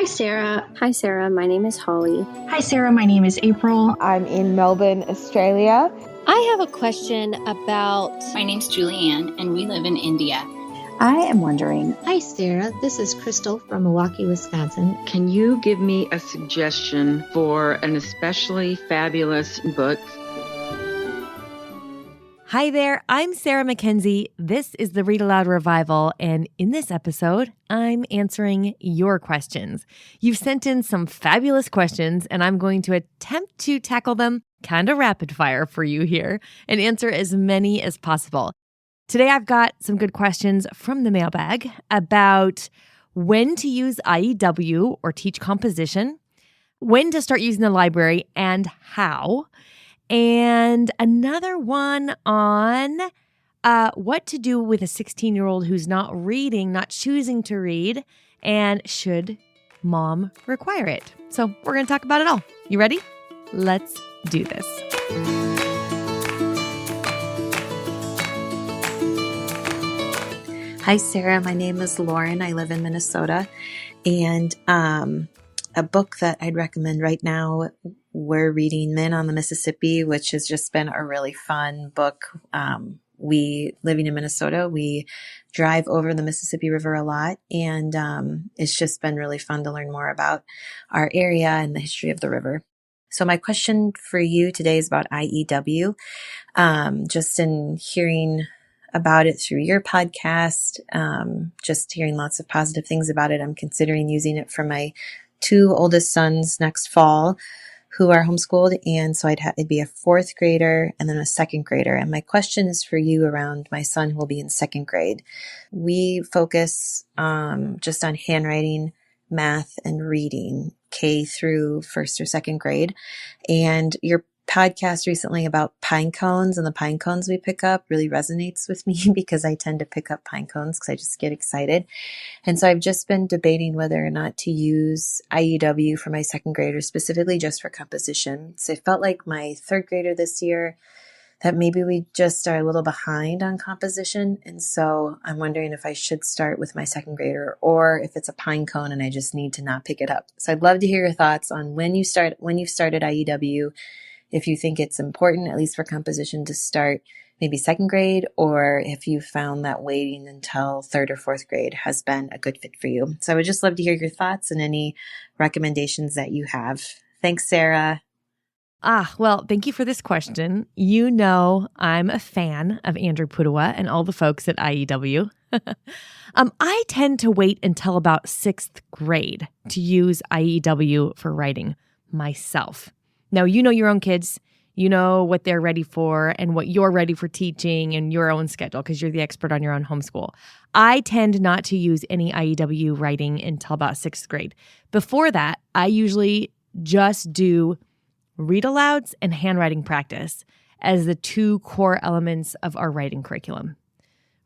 Hi, Sarah. Hi, Sarah. My name is Holly. Hi, Sarah. My name is April. I'm in Melbourne, Australia. I have a question about... My name's Julianne, and we live in India. I am wondering... Hi, Sarah. This is Crystal from Milwaukee, Wisconsin. Can you give me a suggestion for an especially fabulous book? Hi there, I'm Sarah Mackenzie. This is the Read-Aloud Revival, and in this episode, I'm answering your questions. You've sent in some fabulous questions, and I'm going to attempt to tackle them kind of rapid fire for you here and answer as many as possible. Today, I've got some good questions from the mailbag about when to use IEW or teach composition, when to start using the library, and how. And another one on what to do with a 16-year-old who's not reading, not choosing to read, and should mom require it? So we're going to talk about it all. You ready? Let's do this. Hi, Sarah. My name is Lauren. I live in Minnesota. And a book that I'd recommend right now, we're reading Men on the Mississippi, which has just been a really fun book. Living in Minnesota, we drive over the Mississippi River a lot, and it's just been really fun to learn more about our area and the history of the river. So my question for you today is about IEW. Just in hearing about it through your podcast, just hearing lots of positive things about it, I'm considering using it for my two oldest sons next fall who are homeschooled. And so it'd be a fourth grader and then a second grader. And my question is for you around my son who will be in second grade. We focus just on handwriting, math, and reading, K through first or second grade. And your podcast recently about pine cones and the pine cones we pick up really resonates with me because I tend to pick up pine cones because I just get excited. And so I've just been debating whether or not to use IEW for my second graders, specifically just for composition. So I felt like my third grader this year that maybe we just are a little behind on composition. And so I'm wondering if I should start with my second grader or if it's a pine cone and I just need to not pick it up. So I'd love to hear your thoughts on when you've started IEW, if you think it's important, at least for composition, to start maybe second grade, or if you found that waiting until third or fourth grade has been a good fit for you. So I would just love to hear your thoughts and any recommendations that you have. Thanks, Sarah. Well, thank you for this question. You know I'm a fan of Andrew Pudewa and all the folks at IEW. I tend to wait until about sixth grade to use IEW for writing myself. Now, you know your own kids, you know what they're ready for and what you're ready for teaching and your own schedule because you're the expert on your own homeschool. I tend not to use any IEW writing until about sixth grade. Before that, I usually just do read-alouds and handwriting practice as the two core elements of our writing curriculum.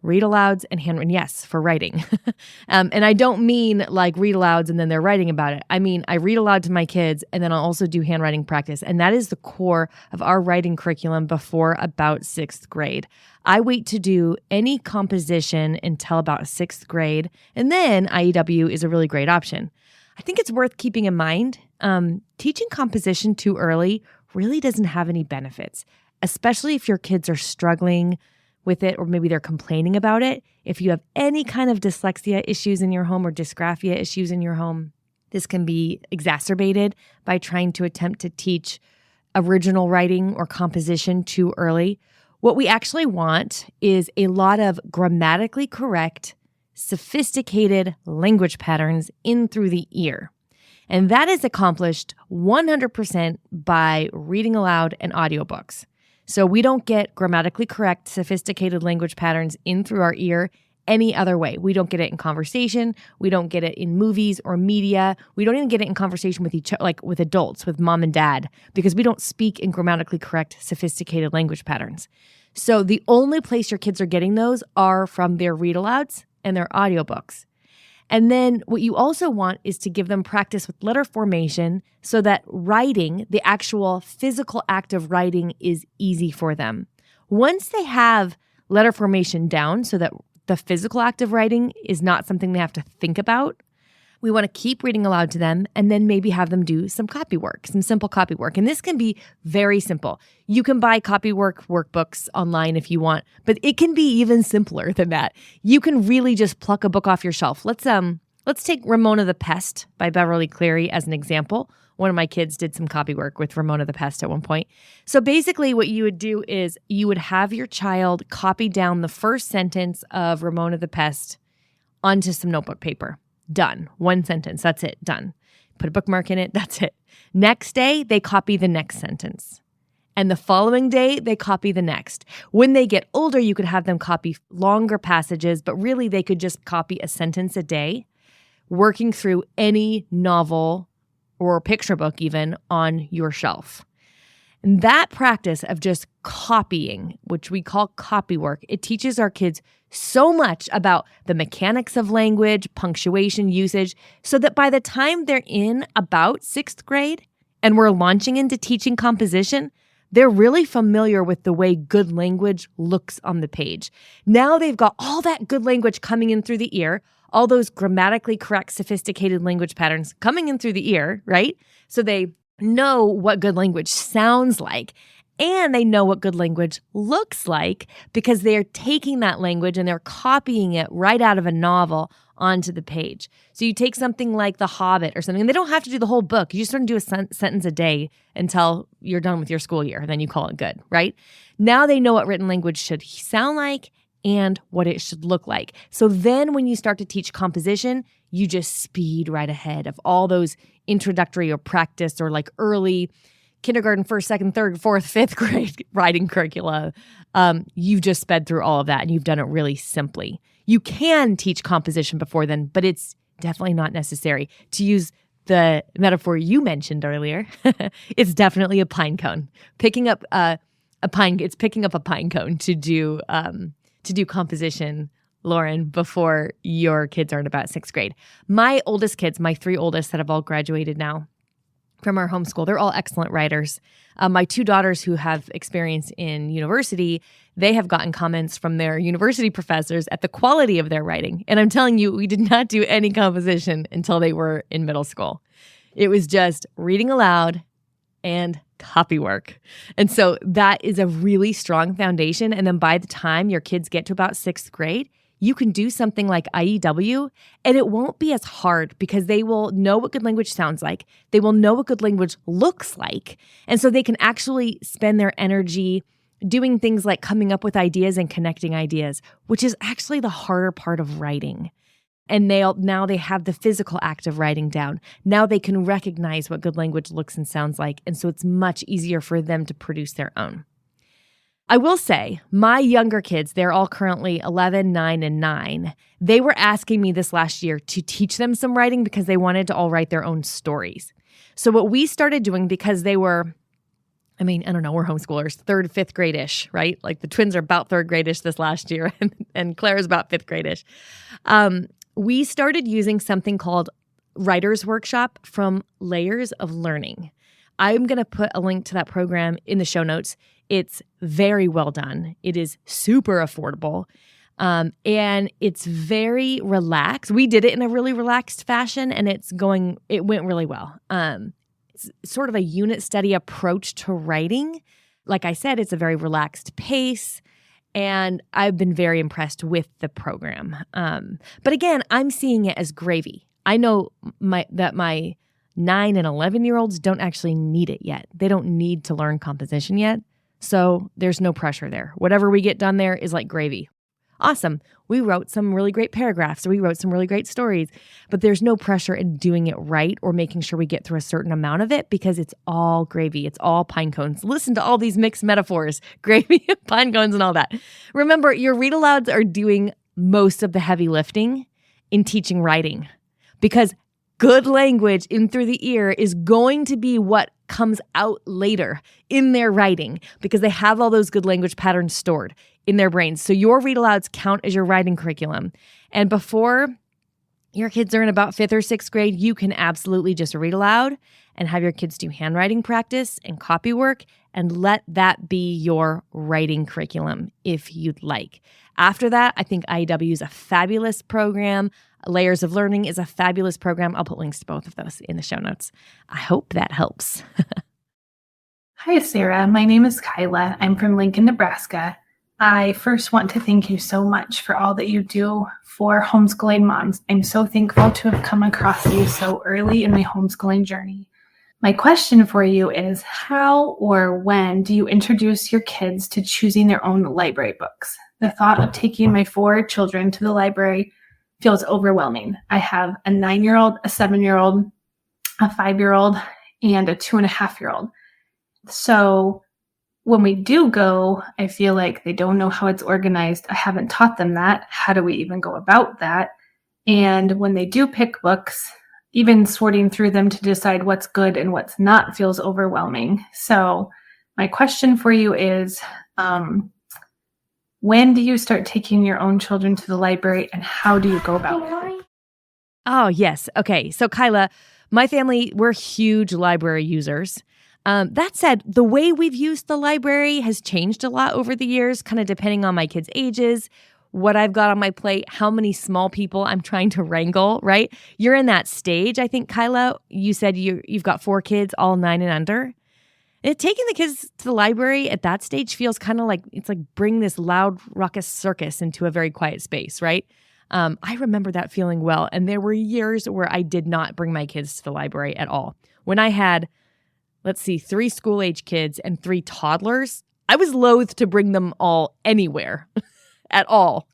Read-alouds and handwriting, yes, for writing. And I don't mean like read-alouds and then they're writing about it. I mean, I read aloud to my kids and then I'll also do handwriting practice. And that is the core of our writing curriculum before about sixth grade. I wait to do any composition until about sixth grade. And then IEW is a really great option. I think it's worth keeping in mind, teaching composition too early really doesn't have any benefits, especially if your kids are struggling with it, or maybe they're complaining about it. If you have any kind of dyslexia issues in your home or dysgraphia issues in your home, this can be exacerbated by trying to attempt to teach original writing or composition too early. What we actually want is a lot of grammatically correct, sophisticated language patterns in through the ear. And that is accomplished 100% by reading aloud and audiobooks. So we don't get grammatically correct, sophisticated language patterns in through our ear any other way. We don't get it in conversation. We don't get it in movies or media. We don't even get it in conversation with each other, like with adults, with mom and dad, because we don't speak in grammatically correct, sophisticated language patterns. So the only place your kids are getting those are from their read-alouds and their audiobooks. And then what you also want is to give them practice with letter formation so that writing, the actual physical act of writing, is easy for them. Once they have letter formation down so that the physical act of writing is not something they have to think about, We want to keep reading aloud to them and then maybe have them do some copy work, some simple copy work. And this can be very simple. You can buy copy work workbooks online if you want, but it can be even simpler than that. You can really just pluck a book off your shelf. Let's take Ramona the Pest by Beverly Cleary as an example. One of my kids did some copy work with Ramona the Pest at one point. So basically what you would do is you would have your child copy down the first sentence of Ramona the Pest onto some notebook paper. Done. One sentence. That's it. Done. Put a bookmark in it. That's it. Next day, they copy the next sentence. And the following day, they copy the next. When they get older, you could have them copy longer passages, but really they could just copy a sentence a day, working through any novel or picture book even on your shelf. And that practice of just copying, which we call copy work, it teaches our kids so much about the mechanics of language, punctuation, usage, so that by the time they're in about 6th grade and we're launching into teaching composition, they're really familiar with the way good language looks on the page. Now they've got all that good language coming in through the ear, all those grammatically correct, sophisticated language patterns coming in through the ear, right? So they know what good language sounds like, and they know what good language looks like because they're taking that language and they're copying it right out of a novel onto the page. So you take something like The Hobbit or something, and they don't have to do the whole book. You just sort of do a sentence a day until you're done with your school year, and then you call it good, right? Now they know what written language should sound like and what it should look like. So then when you start to teach composition, you just speed right ahead of all those introductory or practice or like early kindergarten, 1st, 2nd, 3rd, 4th, 5th grade writing curricula. You've just sped through all of that and you've done it really simply. You can teach composition before then, but it's definitely not necessary. To use the metaphor you mentioned earlier, it's definitely a pine cone. Picking up a pine cone to do composition, Lauren, before your kids are in about 6th grade. My oldest kids, my 3 oldest that have all graduated now from our homeschool, they're all excellent writers. My 2 daughters who have experience in university, they have gotten comments from their university professors at the quality of their writing. And I'm telling you, we did not do any composition until they were in middle school. It was just reading aloud and copy work. And so that is a really strong foundation. And then by the time your kids get to about 6th grade, you can do something like IEW, and it won't be as hard because they will know what good language sounds like. They will know what good language looks like. And so they can actually spend their energy doing things like coming up with ideas and connecting ideas, which is actually the harder part of writing. And now they have the physical act of writing down. Now they can recognize what good language looks and sounds like. And so it's much easier for them to produce their own. I will say, my younger kids, they're all currently 11, 9, and 9. They were asking me this last year to teach them some writing because they wanted to all write their own stories. So what we started doing, because they were, I don't know, we're homeschoolers, 3rd, 5th grade-ish, right? Like the twins are about 3rd grade-ish this last year, and Claire's about 5th grade-ish. We started using something called Writer's Workshop from Layers of Learning. I'm going to put a link to that program in the show notes. It's very well done. It is super affordable. And it's very relaxed. We did it in a really relaxed fashion, and it went really well. It's sort of a unit study approach to writing. Like I said, it's a very relaxed pace, and I've been very impressed with the program. But again, I'm seeing it as gravy. I know that my 9 and 11-year-olds don't actually need it yet. They don't need to learn composition yet. So there's no pressure there. Whatever we get done there is like gravy. Awesome. We wrote some really great paragraphs, or we wrote some really great stories, but there's no pressure in doing it right or making sure we get through a certain amount of it because it's all gravy. It's all pine cones. Listen to all these mixed metaphors, gravy, pine cones, and all that. Remember, your read-alouds are doing most of the heavy lifting in teaching writing because good language in through the ear is going to be what comes out later in their writing because they have all those good language patterns stored in their brains. So your read-alouds count as your writing curriculum. And before your kids are in about 5th or 6th grade, you can absolutely just read aloud and have your kids do handwriting practice and copy work and let that be your writing curriculum if you'd like. After that, I think IEW is a fabulous program. Layers of Learning is a fabulous program. I'll put links to both of those in the show notes. I hope that helps. Hi, Sarah. My name is Kyla. I'm from Lincoln, Nebraska. I first want to thank you so much for all that you do for homeschooling moms. I'm so thankful to have come across you so early in my homeschooling journey. My question for you is, how or when do you introduce your kids to choosing their own library books? The thought of taking my 4 children to the library feels overwhelming. I have a 9-year-old, a 7-year-old, a 5-year-old, and a 2.5-year-old. So when we do go, I feel like they don't know how it's organized. I haven't taught them that. How do we even go about that? And when they do pick books, even sorting through them to decide what's good and what's not feels overwhelming. So my question for you is, when do you start taking your own children to the library, and how do you go about it? Oh, yes. Okay. So Kyla, my family, we're huge library users. That said, the way we've used the library has changed a lot over the years, kind of depending on my kids' ages, what I've got on my plate, how many small people I'm trying to wrangle, right? You're in that stage, I think, Kyla. You said you've got 4 kids, all 9 and under. Taking the kids to the library at that stage feels kind of like, it's like bring this loud, raucous circus into a very quiet space, right? I remember that feeling well. And there were years where I did not bring my kids to the library at all. When I had, 3 school-age kids and 3 toddlers, I was loath to bring them all anywhere at all.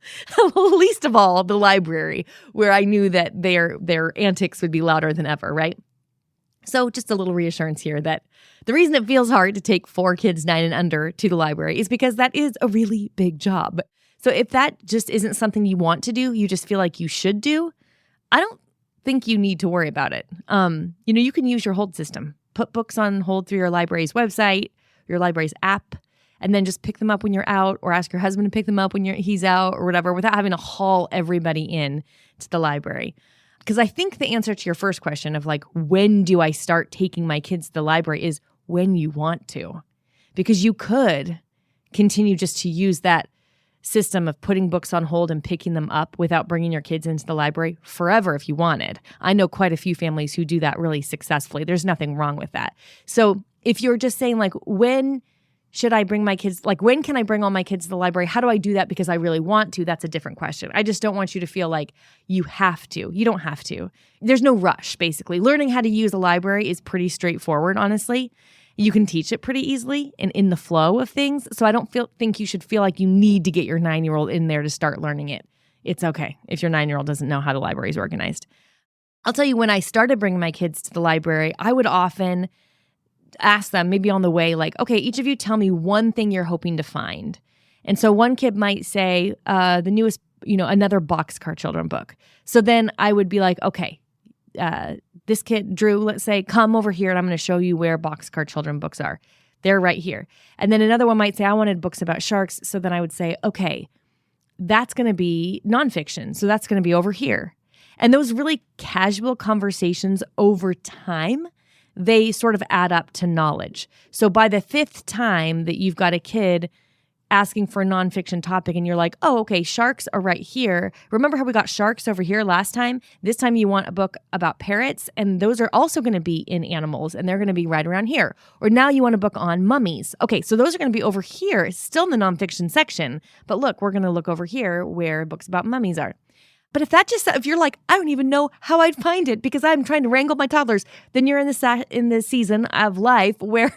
Least of all, the library, where I knew that their antics would be louder than ever, right? So just a little reassurance here that the reason it feels hard to take 4 kids 9 and under to the library is because that is a really big job. So if that just isn't something you want to do, you just feel like you should do, I don't think you need to worry about it. You can use your hold system. Put books on hold through your library's website, your library's app, and then just pick them up when you're out, or ask your husband to pick them up when he's out or whatever, without having to haul everybody in to the library. Because I think the answer to your first question of when do I start taking my kids to the library is when you want to. Because you could continue just to use that system of putting books on hold and picking them up without bringing your kids into the library forever if you wanted. I know quite a few families who do that really successfully. There's nothing wrong with that. So if you're just saying when should I bring my kids, when can I bring all my kids to the library? How do I do that because I really want to? That's a different question. I just don't want you to feel like you have to. You don't have to. There's no rush, basically. Learning how to use a library is pretty straightforward, honestly. You can teach it pretty easily and in the flow of things. So I don't think you should feel like you need to get your 9-year-old in there to start learning it. It's okay if your 9-year-old doesn't know how the library is organized. I'll tell you, when I started bringing my kids to the library, I would often ask them, maybe on the way, okay, each of you tell me one thing you're hoping to find. And so one kid might say, the newest, another Boxcar Children book. So then I would be like, okay, this kid, Drew, let's say, come over here and I'm going to show you where Boxcar Children books are. They're right here. And then another one might say, I wanted books about sharks. So then I would say, okay, that's going to be nonfiction. So that's going to be over here. And those really casual conversations over time, they sort of add up to knowledge. So by the 5th time that you've got a kid asking for a nonfiction topic and you're like, oh, okay, sharks are right here. Remember how we got sharks over here last time? This time you want a book about parrots, and those are also going to be in animals, and they're going to be right around here. Or now you want a book on mummies. Okay, so those are going to be over here, still in the nonfiction section. But look, we're going to look over here where books about mummies are. But if you're like, I don't even know how I'd find it because I'm trying to wrangle my toddlers, then you're in the season of life where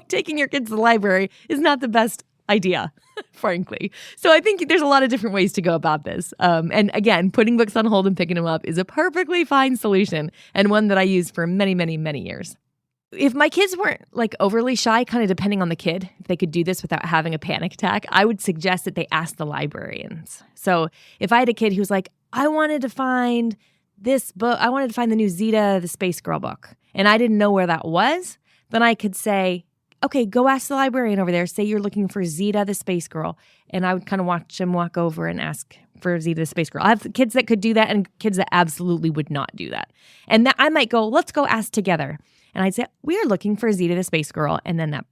taking your kids to the library is not the best idea, frankly. So I think there's a lot of different ways to go about this. And again, putting books on hold and picking them up is a perfectly fine solution, and one that I use for many, many, many years. If my kids weren't overly shy, kind of depending on the kid, if they could do this without having a panic attack, I would suggest that they ask the librarians. So if I had a kid who was like, I wanted to find this book, I wanted to find the new Zeta the Space Girl book, and I didn't know where that was, then I could say, okay, go ask the librarian over there. Say you're looking for Zeta the Space Girl. And I would kind of watch them walk over and ask for Zeta the Space Girl. I have kids that could do that and kids that absolutely would not do that. And I might go, let's go ask together. And I'd say, we are looking for Zeta the Space Girl. And then that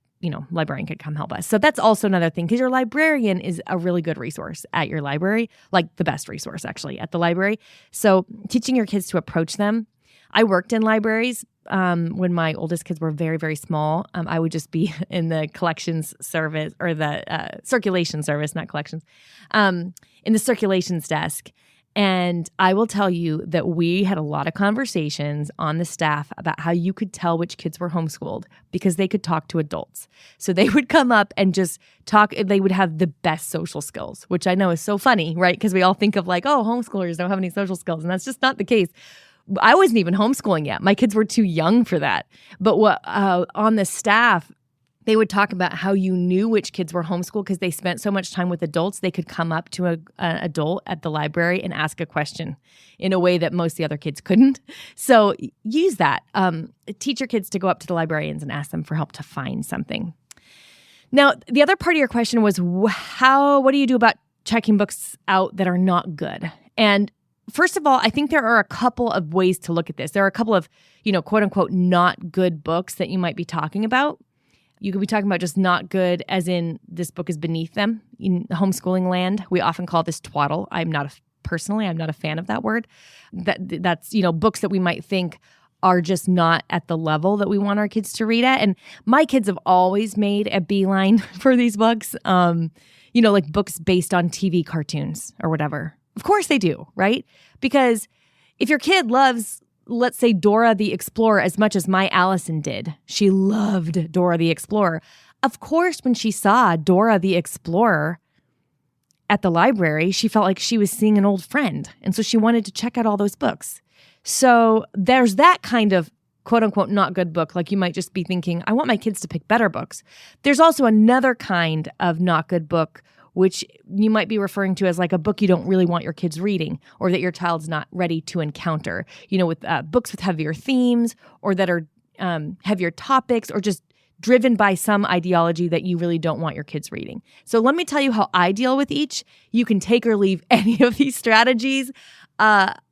librarian could come help us. So that's also another thing, because your librarian is a really good resource at your library, like the best resource actually at the library. So teaching your kids to approach them. I worked in libraries when my oldest kids were very, very small. I would just be in the collections service, or the circulation service, not collections, in the circulations desk. And I will tell you that we had a lot of conversations on the staff about how you could tell which kids were homeschooled, because they could talk to adults. So they would come up and just talk. They would have the best social skills, which I know is so funny, right? Because we all think of like, oh, homeschoolers don't have any social skills. And that's just not the case. I wasn't even homeschooling yet. My kids were too young for that. But on the staff, they would talk about how you knew which kids were homeschooled because they spent so much time with adults. They could come up to an adult at the library and ask a question in a way that most of the other kids couldn't. So use that. Teach your kids to go up to the librarians and ask them for help to find something. Now, the other part of your question was, what do you do about checking books out that are not good? And first of all, I think there are a couple of ways to look at this. There are a couple of, quote unquote, not good books that you might be talking about. You could be talking about just not good as in this book is beneath them. In homeschooling land, we often call this twaddle. I'm not a fan of that word. That's books that we might think are just not at the level that we want our kids to read at. And my kids have always made a beeline for these books, like books based on TV cartoons or whatever. Of course they do, right? Because if your kid loves, let's say, Dora the Explorer as much as my Allison did. She loved Dora the Explorer. Of course, when she saw Dora the Explorer at the library, she felt like she was seeing an old friend. And so she wanted to check out all those books. So there's that kind of quote unquote not good book. Like you might just be thinking, I want my kids to pick better books. There's also another kind of not good book, which you might be referring to as like a book you don't really want your kids reading, or that your child's not ready to encounter, with books with heavier themes, or that are heavier topics, or just driven by some ideology that you really don't want your kids reading. So let me tell you how I deal with each. You can take or leave any of these strategies.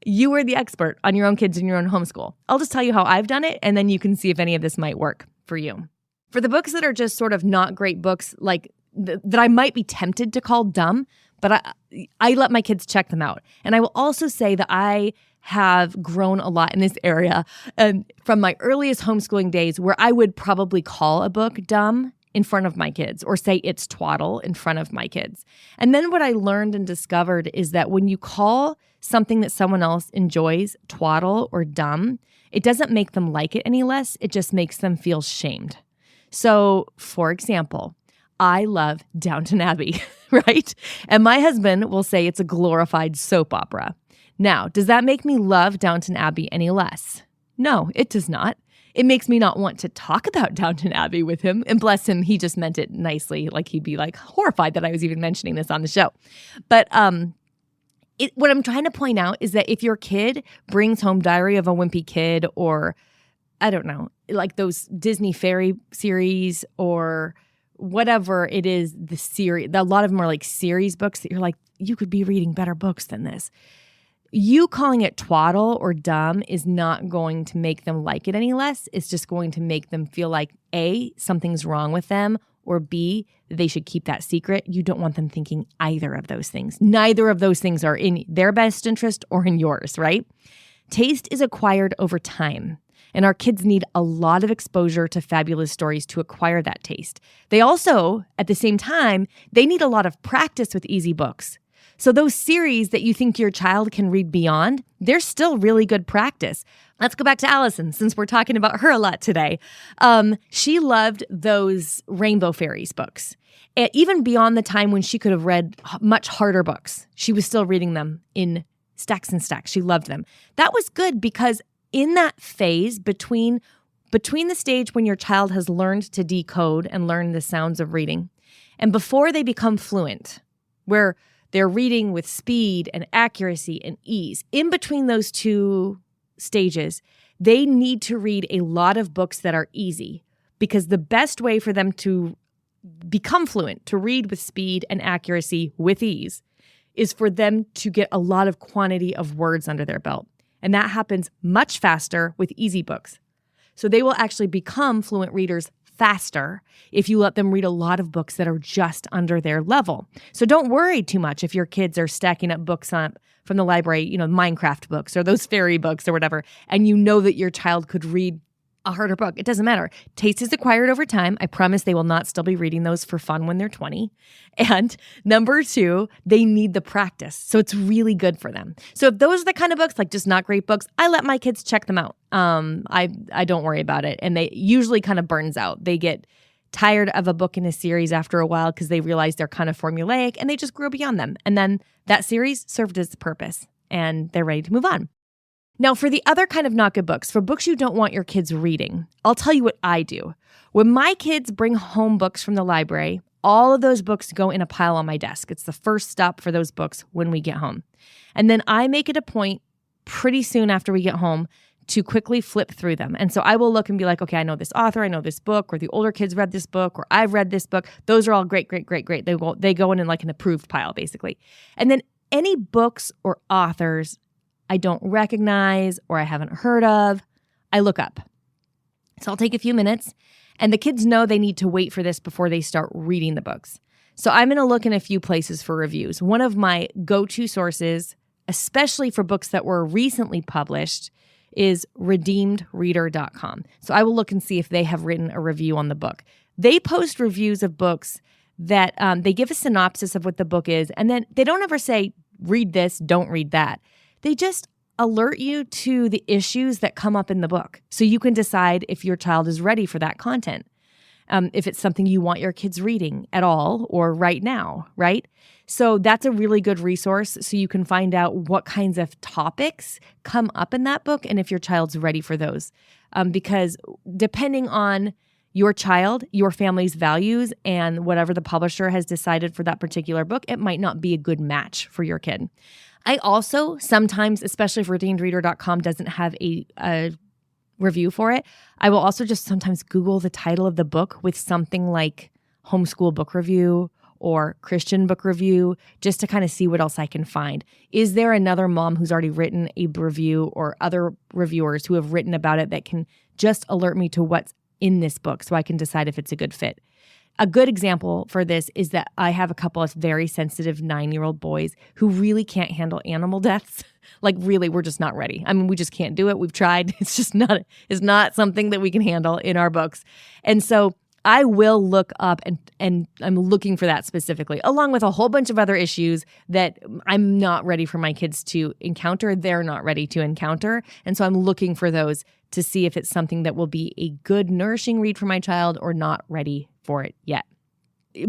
You are the expert on your own kids in your own homeschool. I'll just tell you how I've done it, and then you can see if any of this might work for you. For the books that are just sort of not great books, like that I might be tempted to call dumb, but I let my kids check them out. And I will also say that I have grown a lot in this area, and from my earliest homeschooling days, where I would probably call a book dumb in front of my kids, or say it's twaddle in front of my kids. And then what I learned and discovered is that when you call something that someone else enjoys twaddle or dumb, it doesn't make them like it any less. It just makes them feel shamed. So, for example, I love Downton Abbey, right? And my husband will say it's a glorified soap opera. Now, does that make me love Downton Abbey any less? No, it does not. It makes me not want to talk about Downton Abbey with him. And bless him, he just meant it nicely. Like he'd be like horrified that I was even mentioning this on the show. But what I'm trying to point out is that if your kid brings home Diary of a Wimpy Kid, or I don't know, like those Disney fairy series, or whatever it is, the series, a lot of them are like series books that you're like, you could be reading better books than this. You calling it twaddle or dumb is not going to make them like it any less. It's just going to make them feel like A, something's wrong with them, or B, they should keep that secret. You don't want them thinking either of those things. Neither of those things are in their best interest or in yours, right? Taste is acquired over time. And our kids need a lot of exposure to fabulous stories to acquire that taste. They also, at the same time, they need a lot of practice with easy books. So those series that you think your child can read beyond, they're still really good practice. Let's go back to Allison, since we're talking about her a lot today. She loved those Rainbow Fairies books. And even beyond the time when she could have read much harder books, she was still reading them in stacks and stacks. She loved them. That was good because in that phase between the stage when your child has learned to decode and learn the sounds of reading, and before they become fluent, where they're reading with speed and accuracy and ease, in between those two stages, they need to read a lot of books that are easy, because the best way for them to become fluent, to read with speed and accuracy with ease, is for them to get a lot of quantity of words under their belt. And that happens much faster with easy books. So they will actually become fluent readers faster if you let them read a lot of books that are just under their level. So don't worry too much if your kids are stacking up books from the library, Minecraft books or those fairy books or whatever, and you know that your child could read a harder book. It doesn't matter. Taste is acquired over time. I promise they will not still be reading those for fun when they're 20. And number 2, they need the practice. So it's really good for them. So if those are the kind of books, like just not great books, I let my kids check them out. I don't worry about it. And they usually kind of burns out. They get tired of a book in a series after a while because they realize they're kind of formulaic and they just grow beyond them. And then that series served its purpose and they're ready to move on. Now, for the other kind of not good books, for books you don't want your kids reading, I'll tell you what I do. When my kids bring home books from the library, all of those books go in a pile on my desk. It's the first stop for those books when we get home. And then I make it a point pretty soon after we get home to quickly flip through them. And so I will look and be like, okay, I know this author, I know this book, or the older kids read this book, or I've read this book. Those are all great, great, great, great. They go in like an approved pile, basically. And then any books or authors I don't recognize or I haven't heard of, I look up. So I'll take a few minutes, and the kids know they need to wait for this before they start reading the books. So I'm going to look in a few places for reviews. One of my go-to sources, especially for books that were recently published, is redeemedreader.com. So I will look and see if they have written a review on the book. They post reviews of books that they give a synopsis of what the book is, and then they don't ever say, read this, don't read that. They just alert you to the issues that come up in the book so you can decide if your child is ready for that content, if it's something you want your kids reading at all or right now, right? So that's a really good resource so you can find out what kinds of topics come up in that book and if your child's ready for those. Because depending on your child, your family's values, and whatever the publisher has decided for that particular book, it might not be a good match for your kid. I also sometimes, especially if redeemedreader.com doesn't have a review for it, I will also just sometimes Google the title of the book with something like homeschool book review or Christian book review, just to kind of see what else I can find. Is there another mom who's already written a review or other reviewers who have written about it that can just alert me to what's in this book so I can decide if it's a good fit? A good example for this is that I have a couple of very sensitive 9-year-old boys who really can't handle animal deaths. Like really, we're just not ready. I mean, we just can't do it. We've tried. It's not something that we can handle in our books. And so I will look up and I'm looking for that specifically, along with a whole bunch of other issues that I'm not ready for my kids to encounter. They're not ready to encounter. And so I'm looking for those to see if it's something that will be a good, nourishing read for my child or not ready for it yet.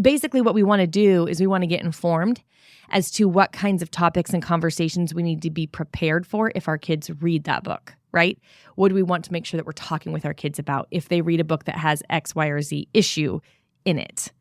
Basically, what we want to do is we want to get informed as to what kinds of topics and conversations we need to be prepared for if our kids read that book, right? What do we want to make sure that we're talking with our kids about if they read a book that has X, Y, or Z issue in it?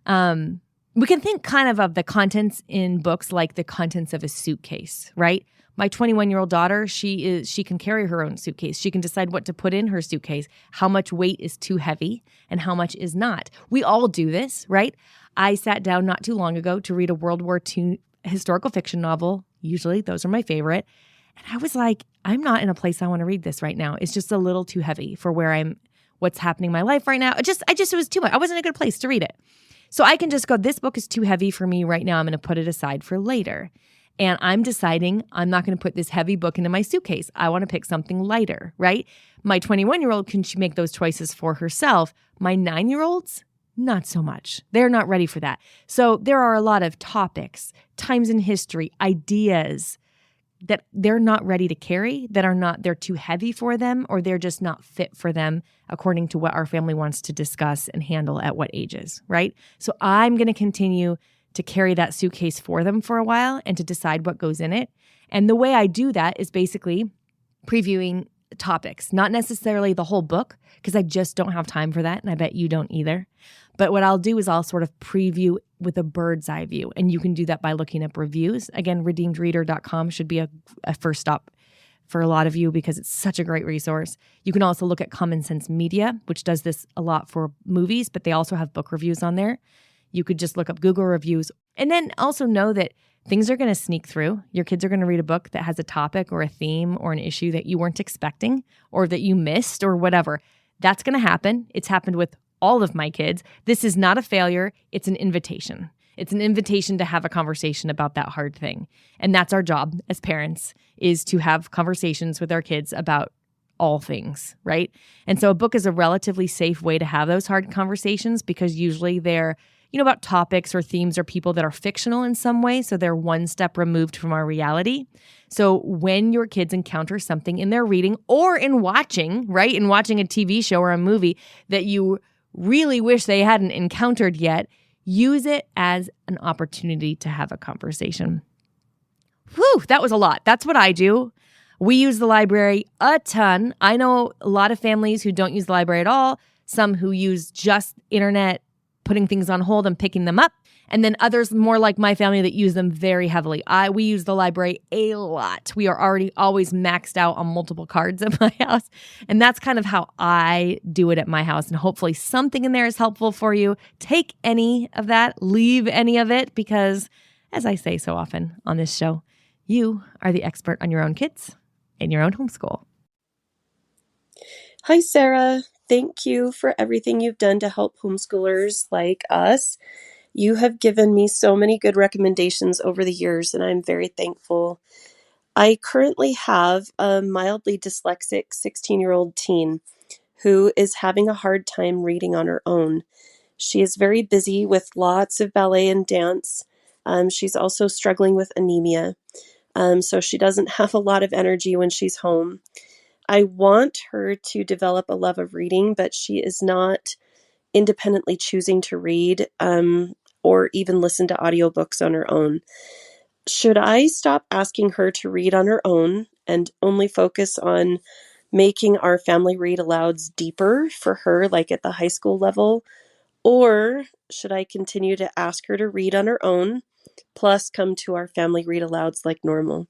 We can think kind of the contents in books like the contents of a suitcase, right? My 21-year-old daughter, she can carry her own suitcase. She can decide what to put in her suitcase, how much weight is too heavy and how much is not. We all do this, right? I sat down not too long ago to read a World War II historical fiction novel. Usually those are my favorite. And I was like, I'm not in a place I want to read this right now. It's just a little too heavy for what's happening in my life right now. It was too much. I wasn't in a good place to read it. So I can just go, this book is too heavy for me right now. I'm going to put it aside for later. And I'm deciding I'm not going to put this heavy book into my suitcase. I want to pick something lighter, right? My 21-year-old can make those choices for herself. My 9-year-olds, not so much. They're not ready for that. So there are a lot of topics, times in history, ideas that they're not ready to carry, they're too heavy for them, or they're just not fit for them according to what our family wants to discuss and handle at what ages, right? So I'm going to continue to carry that suitcase for them for a while and to decide what goes in it. And the way I do that is basically previewing topics, not necessarily the whole book, because I just don't have time for that, and I bet you don't either. But what I'll do is I'll sort of preview with a bird's eye view, and you can do that by looking up reviews. Again, redeemedreader.com should be a first stop for a lot of you because it's such a great resource. You can also look at Common Sense Media, which does this a lot for movies, but they also have book reviews on there. You could just look up Google reviews and then also know that things are going to sneak through. Your kids are going to read a book that has a topic or a theme or an issue that you weren't expecting or that you missed or whatever. That's going to happen. It's happened with all of my kids, this is not a failure. It's an invitation. It's an invitation to have a conversation about that hard thing. And that's our job as parents, is to have conversations with our kids about all things, right? And so a book is a relatively safe way to have those hard conversations, because usually they're, about topics or themes or people that are fictional in some way. So they're one step removed from our reality. So when your kids encounter something in their reading or in watching, right? In watching a TV show or a movie that you really wish they hadn't encountered yet, use it as an opportunity to have a conversation. Whew, that was a lot. That's what I do. We use the library a ton. I know a lot of families who don't use the library at all, some who use just internet, putting things on hold and picking them up, and then others more like my family that use them very heavily. We use the library a lot. We are already always maxed out on multiple cards at my house, and that's kind of how I do it at my house, and hopefully something in there is helpful for you. Take any of that, leave any of it, because as I say so often on this show, you are the expert on your own kids and your own homeschool. Hi, Sarah. Thank you for everything you've done to help homeschoolers like us. You have given me so many good recommendations over the years, and I'm very thankful. I currently have a mildly dyslexic 16-year-old teen who is having a hard time reading on her own. She is very busy with lots of ballet and dance. She's also struggling with anemia, so she doesn't have a lot of energy when she's home. I want her to develop a love of reading, but she is not independently choosing to read or even listen to audiobooks on her own. Should I stop asking her to read on her own and only focus on making our family read-alouds deeper for her, like at the high school level? Or should I continue to ask her to read on her own, plus come to our family read-alouds like normal?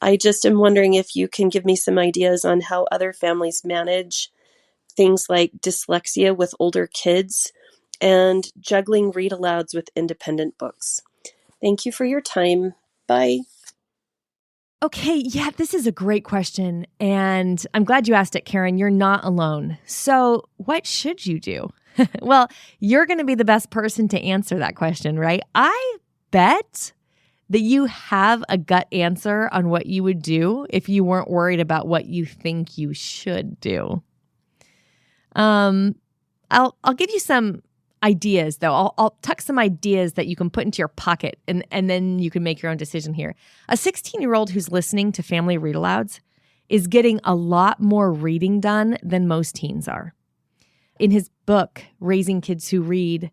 I just am wondering if you can give me some ideas on how other families manage things like dyslexia with older kids and juggling read-alouds with independent books. Thank you for your time. Bye. Okay, yeah, this is a great question. And I'm glad you asked it, Karen. You're not alone. So what should you do? Well, you're going to be the best person to answer that question, right? I bet that you have a gut answer on what you would do if you weren't worried about what you think you should do. I'll give you some ideas, though. I'll tuck some ideas that you can put into your pocket, and then you can make your own decision here. A 16-year-old who's listening to family read-alouds is getting a lot more reading done than most teens are. In his book, Raising Kids Who Read,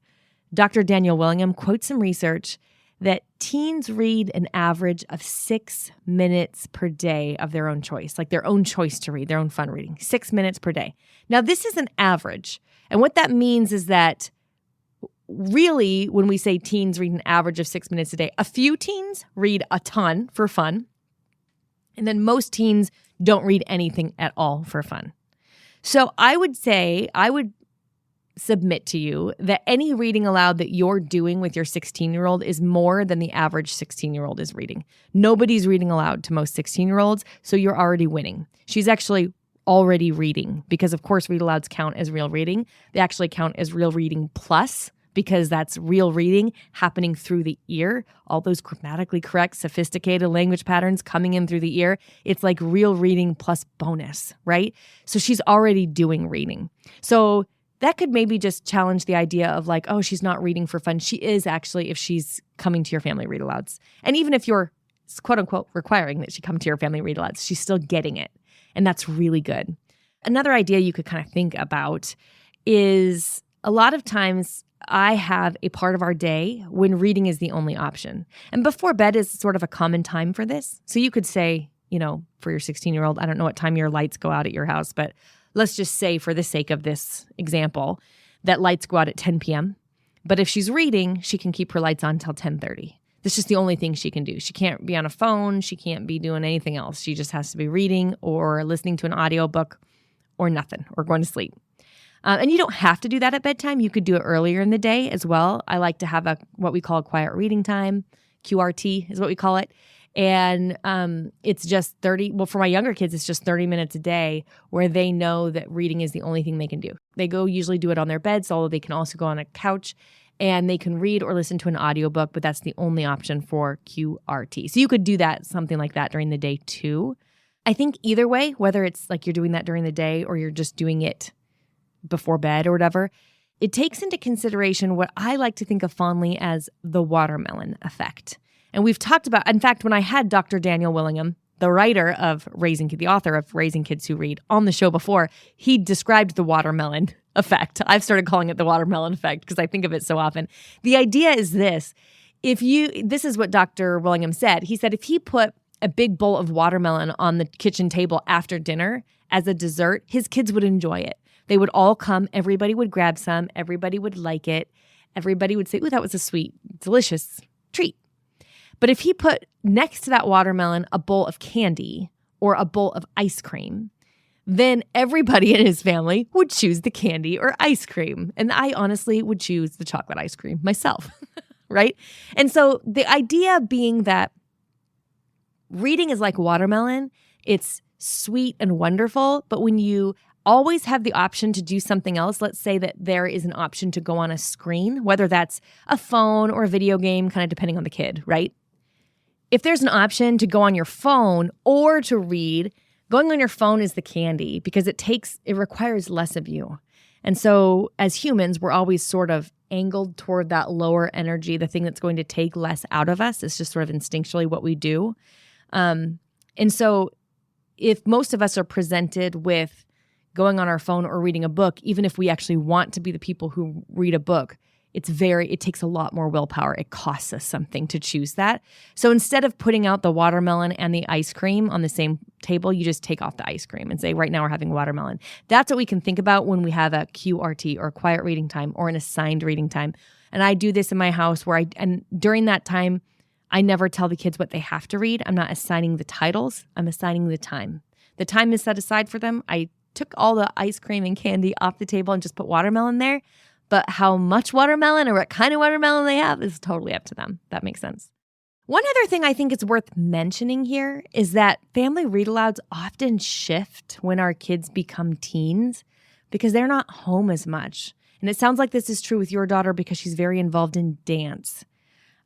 Dr. Daniel Willingham quotes some research that teens read an average of 6 minutes per day of their own choice, like their own choice to read, their own fun reading, 6 minutes per day. Now, this is an average. And what that means is that really, when we say teens read an average of 6 minutes a day, a few teens read a ton for fun. And then most teens don't read anything at all for fun. So I would submit to you that any reading aloud that you're doing with your 16-year-old is more than the average 16-year-old is reading. Nobody's reading aloud to most 16-year-olds, so you're already winning. She's actually already reading because, of course, read-alouds count as real reading. They actually count as real reading plus because that's real reading happening through the ear. All those grammatically correct, sophisticated language patterns coming in through the ear. It's like real reading plus bonus, right? So she's already doing reading. So that could maybe just challenge the idea of like, oh, she's not reading for fun. She is actually if she's coming to your family read-alouds. And even if you're, quote unquote, requiring that she come to your family read-alouds, she's still getting it. And that's really good. Another idea you could kind of think about is a lot of times I have a part of our day when reading is the only option. And before bed is sort of a common time for this. So you could say, for your 16-year-old, I don't know what time your lights go out at your house, but let's just say for the sake of this example that lights go out at 10 p.m. But if she's reading, she can keep her lights on until 10:30. That's just the only thing she can do. She can't be on a phone. She can't be doing anything else. She just has to be reading or listening to an audiobook or nothing or going to sleep. And you don't have to do that at bedtime. You could do it earlier in the day as well. I like to have what we call a quiet reading time. QRT is what we call it. And it's just 30, well, for my younger kids, it's just 30 minutes a day where they know that reading is the only thing they can do. They usually do it on their beds, although they can also go on a couch and they can read or listen to an audiobook, but that's the only option for QRT. So you could do that, something like that during the day too. I think either way, whether it's like you're doing that during the day or you're just doing it before bed or whatever, it takes into consideration what I like to think of fondly as the watermelon effect. And we've talked about, in fact, when I had Dr. Daniel Willingham, the writer of the author of Raising Kids Who Read, on the show before, he described the watermelon effect. I've started calling it the watermelon effect because I think of it so often. The idea is this. This is what Dr. Willingham said. He said if he put a big bowl of watermelon on the kitchen table after dinner as a dessert, his kids would enjoy it. They would all come. Everybody would grab some. Everybody would like it. Everybody would say, ooh, that was a sweet, delicious treat. But if he put next to that watermelon a bowl of candy or a bowl of ice cream, then everybody in his family would choose the candy or ice cream. And I honestly would choose the chocolate ice cream myself, right? And so the idea being that reading is like watermelon. It's sweet and wonderful, but when you always have the option to do something else, let's say that there is an option to go on a screen, whether that's a phone or a video game, kind of depending on the kid, right? If there's an option to go on your phone or to read, going on your phone is the candy because it requires less of you. And so as humans, we're always sort of angled toward that lower energy, the thing that's going to take less out of us. It's just sort of instinctually what we do. And so if most of us are presented with going on our phone or reading a book, even if we actually want to be the people who read a book, it takes a lot more willpower. It costs us something to choose that. So instead of putting out the watermelon and the ice cream on the same table, you just take off the ice cream and say, right now we're having watermelon. That's what we can think about when we have a QRT or a quiet reading time or an assigned reading time. And I do this in my house and during that time, I never tell the kids what they have to read. I'm not assigning the titles. I'm assigning the time. The time is set aside for them. I took all the ice cream and candy off the table and just put watermelon there. But how much watermelon or what kind of watermelon they have is totally up to them. That makes sense. One other thing I think is worth mentioning here is that family read-alouds often shift when our kids become teens because they're not home as much. And it sounds like this is true with your daughter because she's very involved in dance.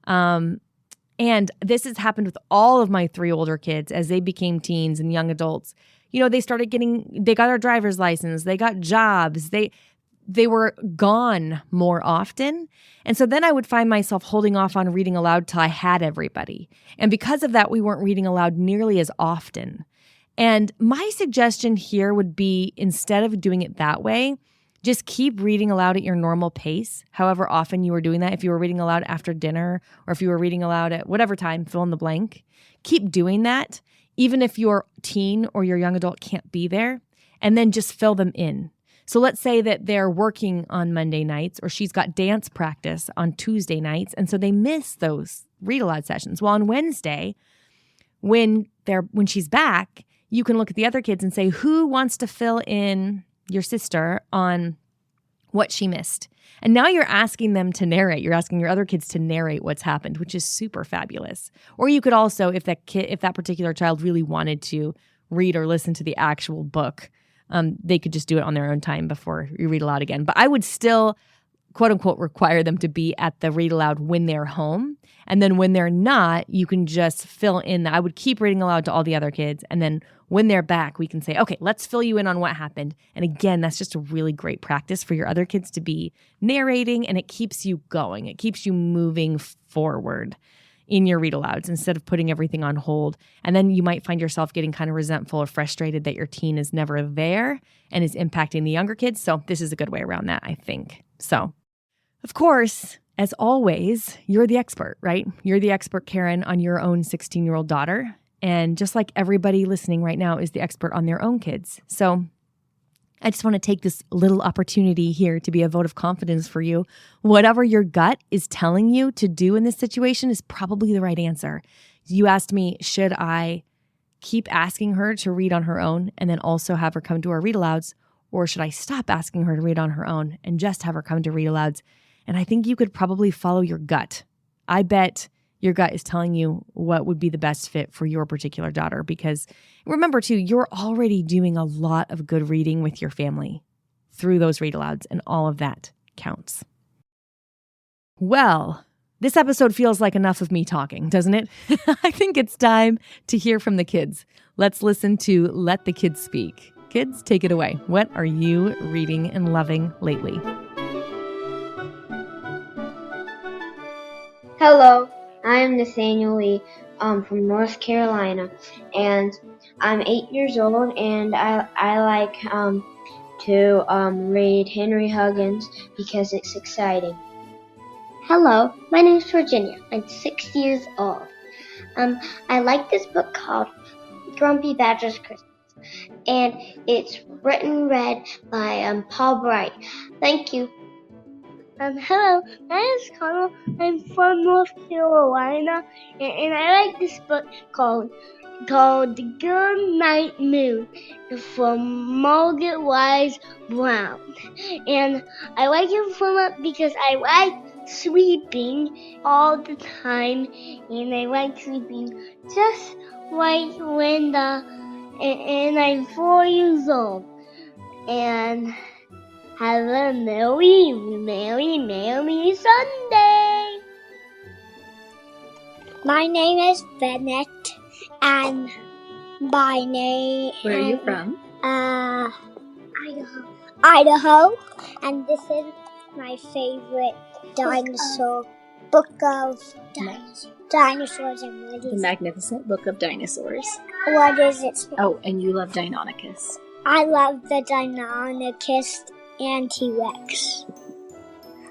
And this has happened with all of my 3 older kids as they became teens and young adults. You know, they got their driver's license, they got jobs, they were gone more often. And so then I would find myself holding off on reading aloud till I had everybody. And because of that, we weren't reading aloud nearly as often. And my suggestion here would be, instead of doing it that way, just keep reading aloud at your normal pace, however often you were doing that. If you were reading aloud after dinner or if you were reading aloud at whatever time, fill in the blank. Keep doing that, even if your teen or your young adult can't be there, and then just fill them in. So let's say that they're working on Monday nights or she's got dance practice on Tuesday nights, and so they miss those read aloud sessions. Well, on Wednesday, when she's back, you can look at the other kids and say, who wants to fill in your sister on what she missed? And now you're asking them to narrate. You're asking your other kids to narrate what's happened, which is super fabulous. Or you could also, if that particular child really wanted to read or listen to the actual book, they could just do it on their own time before you read aloud again. But I would still, quote unquote, require them to be at the read aloud when they're home. And then when they're not, you can just fill in that. I would keep reading aloud to all the other kids. And then when they're back, we can say, okay, let's fill you in on what happened. And again, that's just a really great practice for your other kids to be narrating, and it keeps you going. It keeps you moving forward in your read alouds instead of putting everything on hold. And then you might find yourself getting kind of resentful or frustrated that your teen is never there and is impacting the younger kids. So this is a good way around that, I think. So, of course, as always, you're the expert, right? You're the expert, Karen, on your own 16-year-old daughter. And just like everybody listening right now is the expert on their own kids. So I just want to take this little opportunity here to be a vote of confidence for you. Whatever your gut is telling you to do in this situation is probably the right answer. You asked me, should I keep asking her to read on her own and then also have her come to our read alouds? Or should I stop asking her to read on her own and just have her come to read alouds? And I think you could probably follow your gut. I bet your gut is telling you what would be the best fit for your particular daughter. Because remember, too, you're already doing a lot of good reading with your family through those read-alouds, and all of that counts. Well, this episode feels like enough of me talking, doesn't it? I think it's time to hear from the kids. Let's listen to Let the Kids Speak. Kids, take it away. What are you reading and loving lately? Hello, I am Nathaniel Lee from North Carolina, and I'm 8 years old, and I like to read Henry Huggins because it's exciting. Hello, my name is Virginia. I'm 6 years old. I like this book called Grumpy Badger's Christmas, and it's written and read by Paul Bright. Thank you. Hello, my name is Connell. I'm from North Carolina, and I like this book called The Good Night Moon from Margaret Wise Brown. And I like it because I like sleeping all the time, and I like sleeping just like Linda, and I'm 4 years old. And have a merry, merry, merry Sunday. My name is Bennett, and my name... Where are you from? Idaho. And this is my favorite dinosaur book of dinosaurs. And what is The Magnificent Book of Dinosaurs. What is it? Oh, and you love Deinonychus. I love the Deinonychus and T-Rex.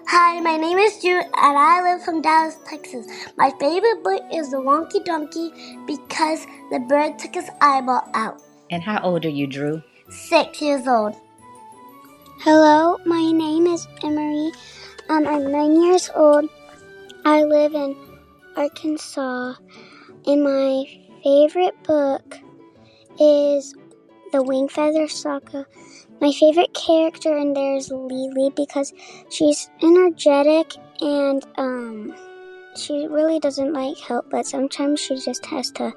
Hi, my name is Jude, and I live from Dallas, Texas. My favorite book is The Wonky Donkey because the bird took his eyeball out. And how old are you, Drew? 6 years old. Hello, my name is Emery. I'm 9 years old. I live in Arkansas, and my favorite book is The Wing Feather Saga. My favorite character in there is Lily because she's energetic and she really doesn't like help, but sometimes she just has to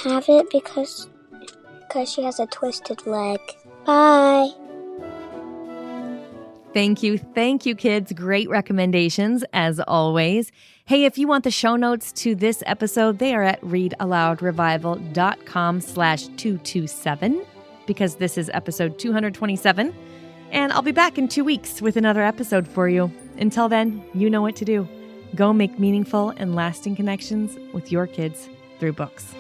have it because she has a twisted leg. Bye. Thank you, kids. Great recommendations, as always. Hey, if you want the show notes to this episode, they are at readaloudrevival.com/227, because this is episode 227. And I'll be back in 2 weeks with another episode for you. Until then, you know what to do. Go make meaningful and lasting connections with your kids through books.